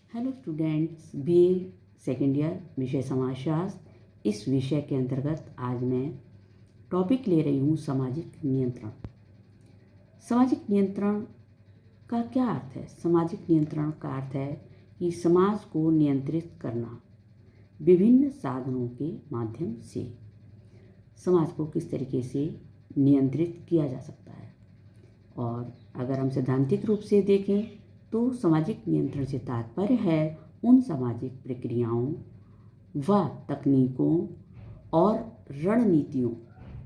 Hello students, BA second year विषय समाजशास्त्र। इस विषय के अंतर्गत आज मैं टॉपिक ले रही हूँ सामाजिक नियंत्रण। सामाजिक नियंत्रण का क्या अर्थ है? सामाजिक नियंत्रण का अर्थ है कि समाज को नियंत्रित करना विभिन्न साधनों के माध्यम से। समाज को किस तरीके से नियंत्रित किया जा सकता है, और अगर हम सैद्धांतिक रूप से देखें तो सामाजिक नियंत्रण से तात्पर्य है उन सामाजिक प्रक्रियाओं व तकनीकों और रणनीतियों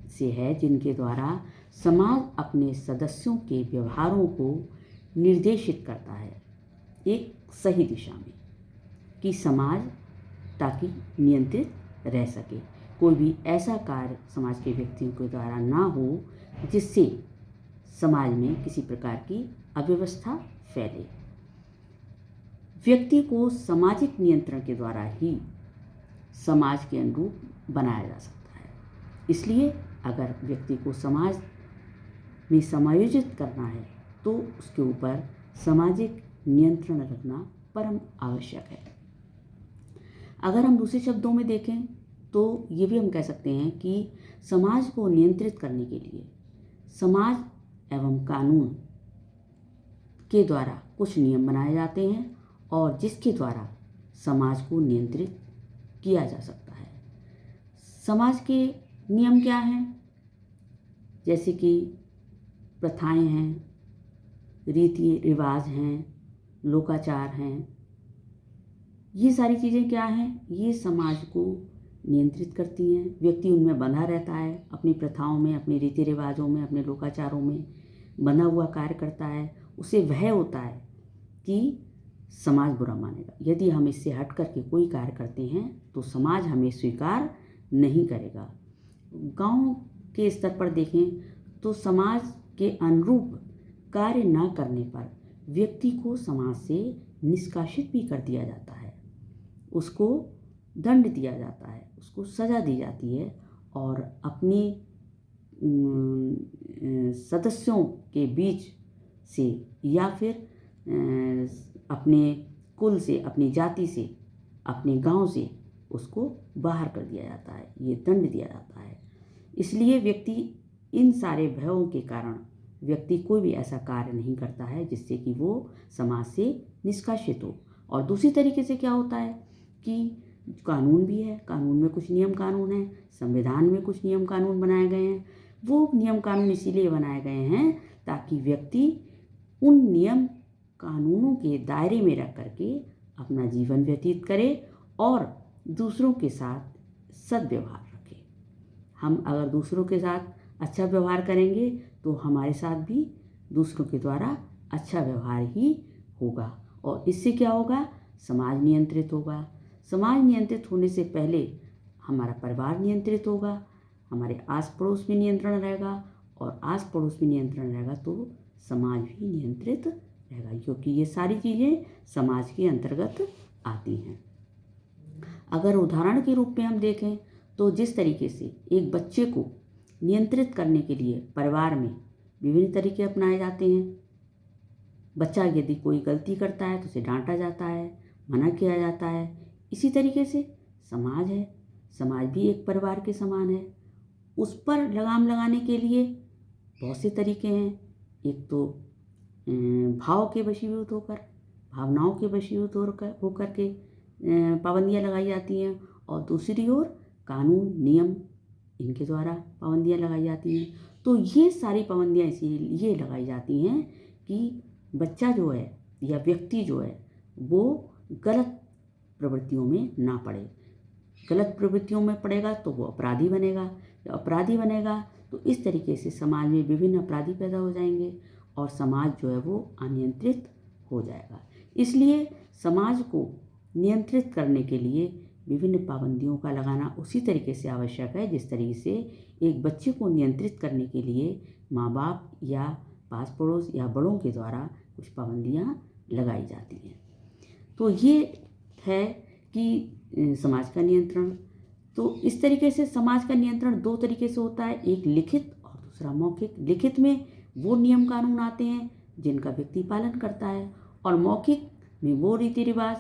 से है जिनके द्वारा समाज अपने सदस्यों के व्यवहारों को निर्देशित करता है एक सही दिशा में, कि समाज ताकि नियंत्रित रह सके। कोई भी ऐसा कार्य समाज के व्यक्तियों के द्वारा ना हो जिससे समाज में किसी प्रकार की अव्यवस्था फैले। व्यक्ति को सामाजिक नियंत्रण के द्वारा ही समाज के अनुरूप बनाया जा सकता है। इसलिए अगर व्यक्ति को समाज में समायोजित करना है तो उसके ऊपर सामाजिक नियंत्रण रखना परम आवश्यक है। अगर हम दूसरे शब्दों में देखें तो ये भी हम कह सकते हैं कि समाज को नियंत्रित करने के लिए समाज एवं कानून के द्वारा कुछ नियम बनाए जाते हैं और जिसके द्वारा समाज को नियंत्रित किया जा सकता है। समाज के नियम क्या हैं? जैसे कि प्रथाएं हैं, रीति रिवाज हैं, लोकाचार हैं। ये सारी चीज़ें क्या हैं? ये समाज को नियंत्रित करती हैं। व्यक्ति उनमें बंधा रहता है, अपनी प्रथाओं में, अपने रीति रिवाजों में, अपने लोकाचारों में बंधा हुआ कार्य करता है। उसे वह होता है कि समाज बुरा मानेगा। यदि हम इससे हट करके कोई कार्य करते हैं तो समाज हमें स्वीकार नहीं करेगा। गांव के स्तर पर देखें तो समाज के अनुरूप कार्य ना करने पर व्यक्ति को समाज से निष्कासित भी कर दिया जाता है, उसको दंड दिया जाता है, उसको सज़ा दी जाती है और अपने सदस्यों के बीच से या फिर अपने कुल से, अपनी जाति से, अपने गांव से उसको बाहर कर दिया जाता है, ये दंड दिया जाता है। इसलिए व्यक्ति इन सारे भयों के कारण व्यक्ति कोई भी ऐसा कार्य नहीं करता है जिससे कि वो समाज से निष्कासित हो। और दूसरी तरीके से क्या होता है कि कानून भी है, कानून में कुछ नियम कानून है, संविधान में कुछ नियम कानून बनाए गए हैं। वो नियम कानून इसीलिए बनाए गए हैं ताकि व्यक्ति उन नियम कानूनों के दायरे में रख करके अपना जीवन व्यतीत करे और दूसरों के साथ सद्व्यवहार रखे। हम अगर दूसरों के साथ अच्छा व्यवहार करेंगे तो हमारे साथ भी दूसरों के द्वारा अच्छा व्यवहार ही होगा, और इससे क्या होगा? समाज नियंत्रित होगा। समाज नियंत्रित होने से पहले हमारा परिवार नियंत्रित होगा, हमारे आस पड़ोस में नियंत्रण रहेगा, और आस पड़ोस में नियंत्रण रहेगा तो समाज भी नियंत्रित रहेगा, क्योंकि ये सारी चीज़ें समाज के अंतर्गत आती हैं। अगर उदाहरण के रूप में हम देखें तो जिस तरीके से एक बच्चे को नियंत्रित करने के लिए परिवार में विभिन्न तरीके अपनाए जाते हैं। बच्चा यदि कोई गलती करता है तो उसे डांटा जाता है, मना किया जाता है। इसी तरीके से समाज है, समाज भी एक परिवार के समान है। उस पर लगाम लगाने के लिए बहुत से तरीके हैं। एक तो भाव के वशीभूत होकर, भावनाओं के वशीभूत होकर के पाबंदियाँ लगाई जाती हैं, और दूसरी ओर कानून नियम, इनके द्वारा पाबंदियाँ लगाई जाती हैं। तो ये सारी पाबंदियाँ इसीलिए लगाई जाती हैं कि बच्चा जो है या व्यक्ति जो है वो गलत प्रवृत्तियों में ना पड़े। गलत प्रवृत्तियों में पड़ेगा तो वो अपराधी बनेगा, या अपराधी बनेगा तो इस तरीके से समाज में विभिन्न अपराधी पैदा हो जाएंगे और समाज जो है वो अनियंत्रित हो जाएगा। इसलिए समाज को नियंत्रित करने के लिए विभिन्न पाबंदियों का लगाना उसी तरीके से आवश्यक है जिस तरीके से एक बच्चे को नियंत्रित करने के लिए माँ बाप या पास पड़ोस या बड़ों के द्वारा कुछ पाबंदियाँ लगाई जाती हैं। तो ये है कि समाज का नियंत्रण। तो इस तरीके से समाज का नियंत्रण दो तरीके से होता है, एक लिखित और दूसरा मौखिक। लिखित में वो नियम कानून आते हैं जिनका व्यक्ति पालन करता है, और मौखिक में वो रीति रिवाज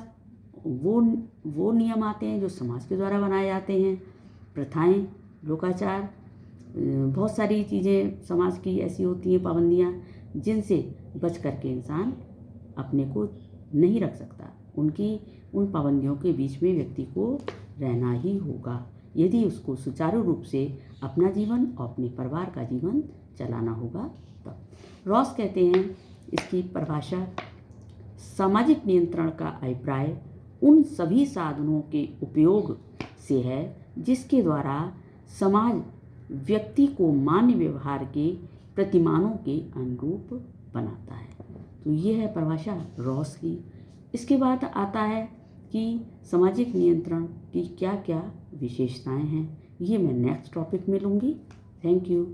वो नियम आते हैं जो समाज के द्वारा बनाए जाते हैं। प्रथाएं, लोकाचार, बहुत सारी चीज़ें समाज की ऐसी होती हैं, पाबंदियाँ, जिनसे बच कर के इंसान अपने को नहीं रख सकता। उन पाबंदियों के बीच में व्यक्ति को रहना ही होगा, यदि उसको सुचारू रूप से अपना जीवन और अपने परिवार का जीवन चलाना होगा तब। रॉस कहते हैं इसकी परिभाषा, सामाजिक नियंत्रण का अभिप्राय उन सभी साधनों के उपयोग से है जिसके द्वारा समाज व्यक्ति को मान्य व्यवहार के प्रतिमानों के अनुरूप बनाता है। तो ये है परिभाषा रॉस की। इसके बाद आता है कि सामाजिक नियंत्रण की क्या क्या विशेषताएं हैं। ये मैं नेक्स्ट टॉपिक में लूँगी। Thank you.